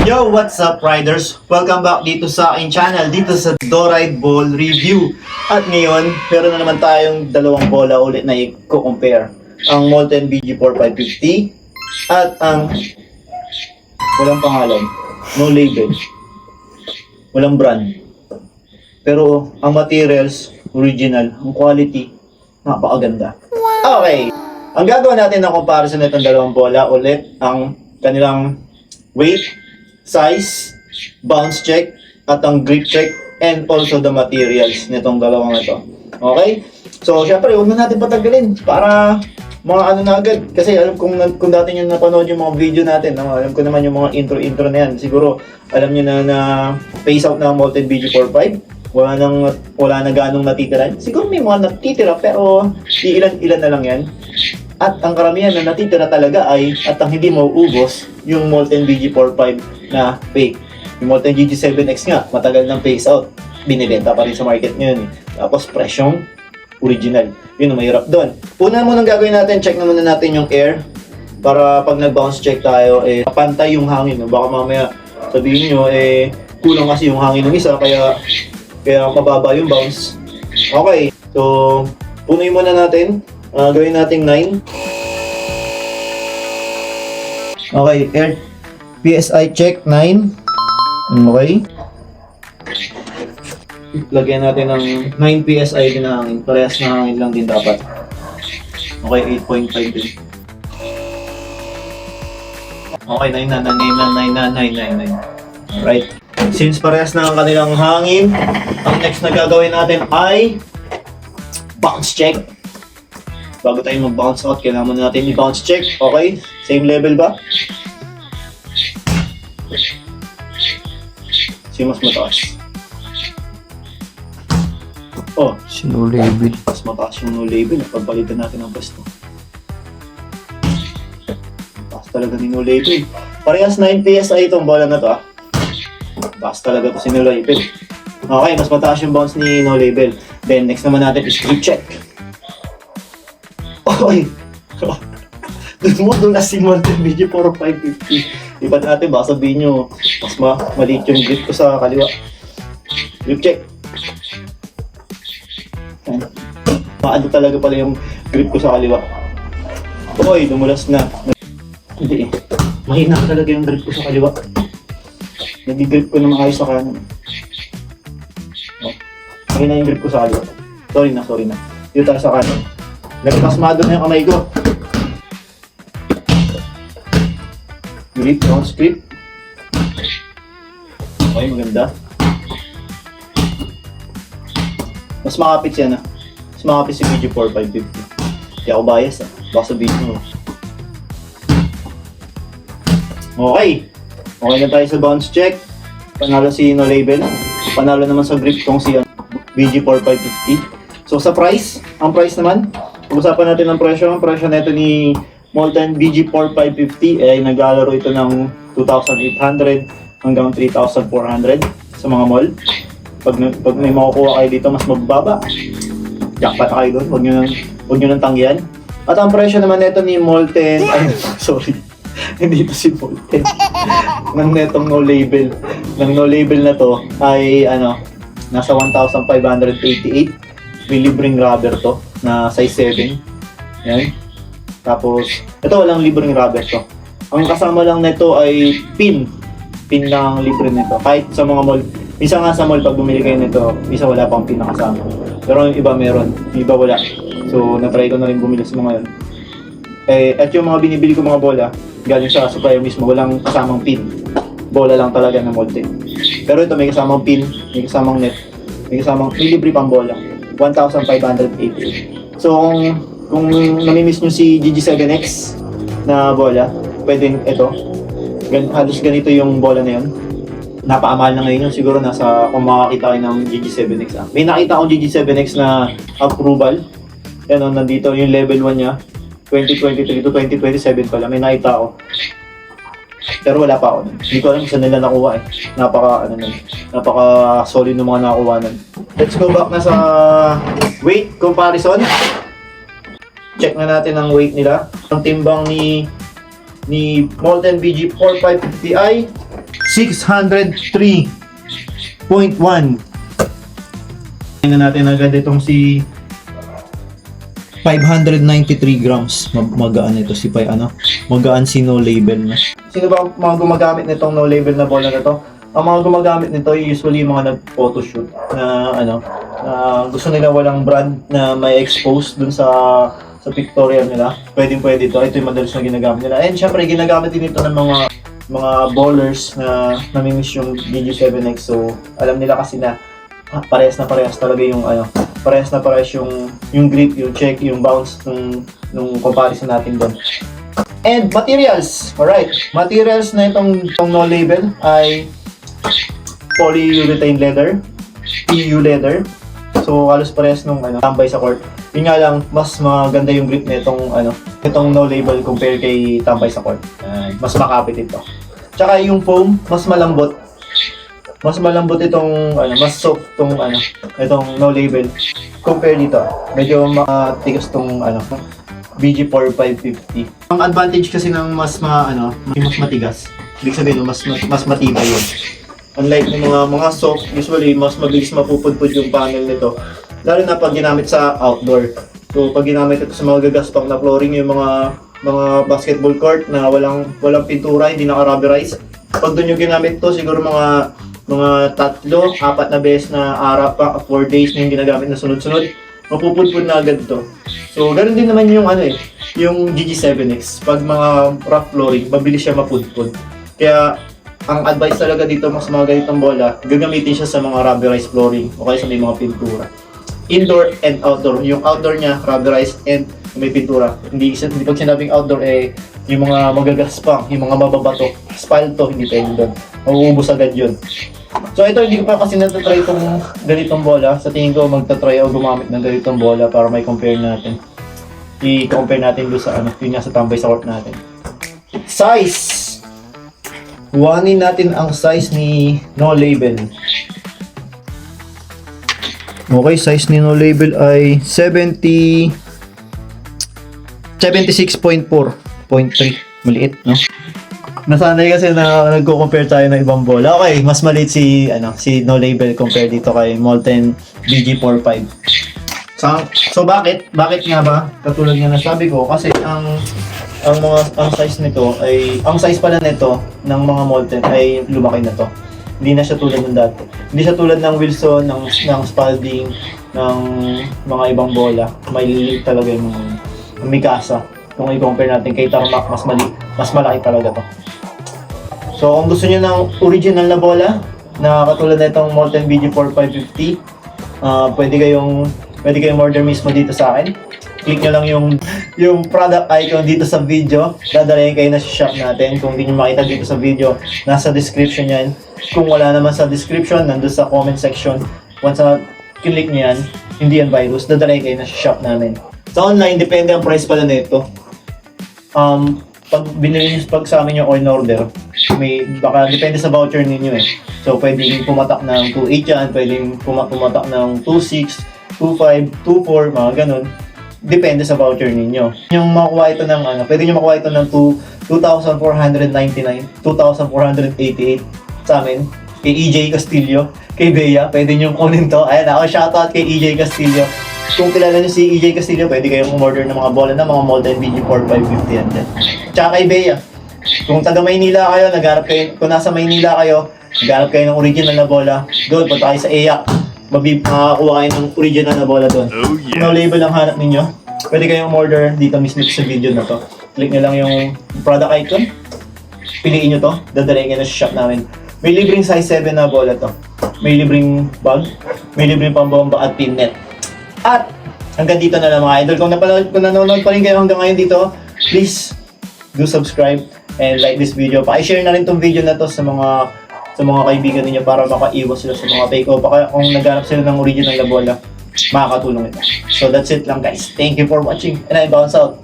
Yo, what's up riders? Welcome back dito sa aking channel, dito sa Doride Ball Review. At ngayon, meron na naman tayong dalawang bola ulit na i-compare. Ang Molten BG4550 at ang walang pangalan, no label, walang brand. Pero ang materials, original, ang quality, napakaganda. Okay, ang gagawin natin ng comparison nitong dalawang bola ulit, ang kanilang weight, size, bounce check, at ang grip check, and also the materials nitong dalawang ito. Okay? So, syempre, huwag na natin patagalin para mga ano na agad. Kasi alam kung dati nyo napanood yung mga video natin, alam ko naman yung mga intro na yan. Siguro, alam nyo na phase out na Molten BG45. Wala na ganong natitira. Siguro may mga natitira, pero ilan na lang yan. At ang karamihan na natitira talaga ay, at ang hindi mauubos, yung Molten BG45 na fake. Yung Molten GG7X nga, matagal ng phase out. Binibenta pa rin sa market ngayon. Tapos presyong original. Yun ang mahirap doon. Una muna gagawin natin, check na muna natin yung air. Para pag nag-bounce check tayo, pantay yung hangin. Baka mamaya sabihin nyo, kulang kasi yung hangin ng isa, kaya mababa yung bounce. Okay, so punuin muna natin. Gawin nating 9. Okay, air PSI check 9. Okay. Lagyan natin ng 9 PSI din na hangin. Parehas na hangin lang din dapat. Okay, 8.5 din. Okay, 9 na. Alright. Since parehas na ang kanilang hangin, ang next na gagawin natin ay bounce check. Bago tayo mag-bounce out, kailangan muna natin i-bounce check. Okay? Same level ba? Sino mas mataas? Oh, No label. mas mataas yung no label. Pagpalitan natin ang pwesto. Mataas talaga ni no label. Parehas 9 PSI itong bola na to ah. Mataas talaga to si no label. Okay, mas mataas yung bounce ni no label. Then next naman natin is grip check. Okay. Doon na si Molten BG4550. Iba natin, baka sabihin nyo, mas maliit yung grip ko sa kaliwa. Grip check. Maano talaga pala yung grip ko sa kaliwa. Oy, dumulas na. Hindi eh. Mahina talaga yung grip ko sa kaliwa. Nag-grip ko na maayos sa kanan. Oh. Mahina yung grip ko sa kaliwa. Sorry na. Dito tayo sa kanan. Nagpasmado na yung kamay ko. Grip, bounce grip. Okay, maganda. Mas makapit siya na. Mas makapit si BG4550. Hindi ako bias ah. Baka sabihin mo. Okay. Okay na tayo sa bounce check. Panalo si no label. Panalo naman sa grip tong si BG4550. So sa price, ang price naman, pag-usapan natin ang presyo. Ang presyo nito ni Molten BG4550 ay naglalaro ito ng 2,800 hanggang 3,400 sa mga mall. Pag may makukuha kayo dito, mas magbaba. Jackpot kayo doon. Huwag nyo nang tanggihan. At ang presyo naman nito ni Molten, sorry, hindi ito si Molten. Nang netong no label. Nang no label na to ay nasa 1,588. May libreng rubber to na size 7. Yan. Tapos, ito walang libreng rubber to. Ang kasama lang nito ay pin. Pin lang libre nito. Kahit sa mga mall. Minsan nga sa mall pag bumili kayo nito, minsan wala pang pin na kasama. Pero yung iba meron, yung iba wala. So, na-try ko na rin bumili sa mga yun. At yung mga binibili ko mga bola, galing sa supplier mismo, walang kasamang pin. Bola lang talaga na Molten. Pero ito may kasamang pin, may kasamang net, may libre pang bola. 1,580. So, kung namimiss nyo si GG7X na bola, pwedeng ito. Halos ganito yung bola na yun. Napakamahal na ngayon yun. Siguro kung makakita kayo ng GG7X. May nakita akong GG7X na approval. Yan nandito yung level 1 niya. 2023 to 2027 pala. May nakita ako. Pero wala pa ako nun. Hindi ko alam kung saan nila nakuha eh. Napaka solid ng mga nakuha nun. Let's go back na sa weight comparison. Check na natin ang weight nila. Ang timbang ni Molten BG4550 ay 603.1. Tingnan natin agad itong si 593 grams. Magaan ito si magaan si no label na. Sino ba mga gumagamit nitong no label na bola na to? Ang mga gumagamit nito usually mga nag-photoshoot na gusto nila walang brand na may expose dun sa pictorial nila. Pwede ito. Ito yung madalas na ginagamit nila. And syempre ginagamit din ito ng mga bowlers na namimiss yung DG7X. So alam nila kasi na parehas talaga yung parehas yung grip, yung check, yung bounce nung comparison natin doon. And materials. Alright. Materials na itong no label ay polyurethane leather, PU leather. So halos parehas nung tambay sa court. Yun nga lang, mas maganda yung grip nitong itong no label compare kay tambay sa court. Mas makapit ito. Tsaka yung foam, mas malambot. Mas malambot itong mas soft itong no label compare dito. Medyo matigas tong BG4 550. Ang advantage kasi ng mas matigas. Ibig sabihin mas matibay yun. Unlike ng mga soft, usually mas mabilis mapupudpud yung panel nito. Lalo na pag ginamit sa outdoor. So pag ginamit ito sa mga gagaspak na flooring, yung mga basketball court na walang pintura, hindi naka-rubberize. Pag doon yung ginamit to, siguro mga 3, 4 na beses na araw pa, 4 days na yung ginagamit na sunod-sunod, mapupudpud na agad to. So ganoon din naman yung yung GG7X. Pag mga rough flooring, mabilis siya mapudpud. Kaya ang advice talaga dito, mas mga ganitong bola, gagamitin siya sa mga rubberized flooring o kaya sa may mga pintura. Indoor and outdoor. Yung outdoor niya, rubberized and may pintura. Hindi pag sinabing outdoor, yung mga magagaspang, yung mga mababato, spalto, hindi pwede doon. Mauubos agad yun. So ito, hindi ko pa kasi natatry itong ganitong bola. Sa tingin ko, magtatry o gumamit ng ganitong bola para may compare natin. I-compare natin doon sa yun nga sa tambay sa court natin. Size! Kuhanin natin ang size ni no label. Okay, size ni no label ay 76.4.3. Maliit, no? Nasanay kasi na nagko-compare tayo ng ibang bola. Okay, mas maliit si no label compare dito kay Molten BG45. So bakit nga ba? Katulad nga nasabi ko, kasi ang size nito ay ang size pala nito ng mga Molten ay lumaki na to. Hindi na siya tulad ng dati. Hindi siya tulad ng Wilson, ng Spalding, ng mga ibang bola. May lilit talaga yung mga Mikasa. Kung i-compare natin kay Tarmac, mas malaki talaga to. So kung gusto niyo ng original na bola na katulad nitong Molten BG4 550, pwede kayong order mismo dito sa akin. Click nyo lang yung product icon dito sa video. Dadalayan kayo na sa shop natin. Kung hindi nyo makita dito sa video, nasa description yan. Kung wala naman sa description, nandun sa comment section. Once na click nyo yan, hindi yan virus, dadalayan kayo na sa shop namin. Sa online, depende ang price pala nito. Pag binili nyo sa amin yung on order, baka depende sa voucher ninyo So pwedeng pumatak ng 2.8 yan, pwedeng pumatak ng 2.6, 2.5, 2.4, mga ganun. Depende sa voucher ninyo. Yung makuha ito ng pwede nyo makuha ito ng 2,499, 2,488 sa amin. Kay EJ Castillo, kay Bea, pwede nyo kunin to. Ayan ako, shoutout kay EJ Castillo. Kung kilala nyo si EJ Castillo, pwede kayong umorder ng mga bola ng mga Molten BG4 550 yan din. Tsaka kay Bea, kung taga Maynila kayo, kung nasa Maynila kayo, naghanap kayo ng original na bola, doon, punta kayo sa EYAC. Makakuha kayo ng original na bola doon. Kung no label ang hanap ninyo, pwede kayong order dito mismo sa video na to. Click nyo lang yung product icon, piliin nyo to, dadalayin kayo na sa shop namin. May libreng size 7 na bola to. May libreng bag, may libreng pambomba at pinnet. At hanggang dito na lang mga idol. Kung nanonood pa rin kayo hanggang ngayon dito, please do subscribe and like this video. Paki-share na rin tong video na to sa mga kaibigan niyo para makaiwas sila sa mga fake o baka kung naghanap sila ng original na bola, makakatulong ito. So that's it lang guys. Thank you for watching and I bounce out.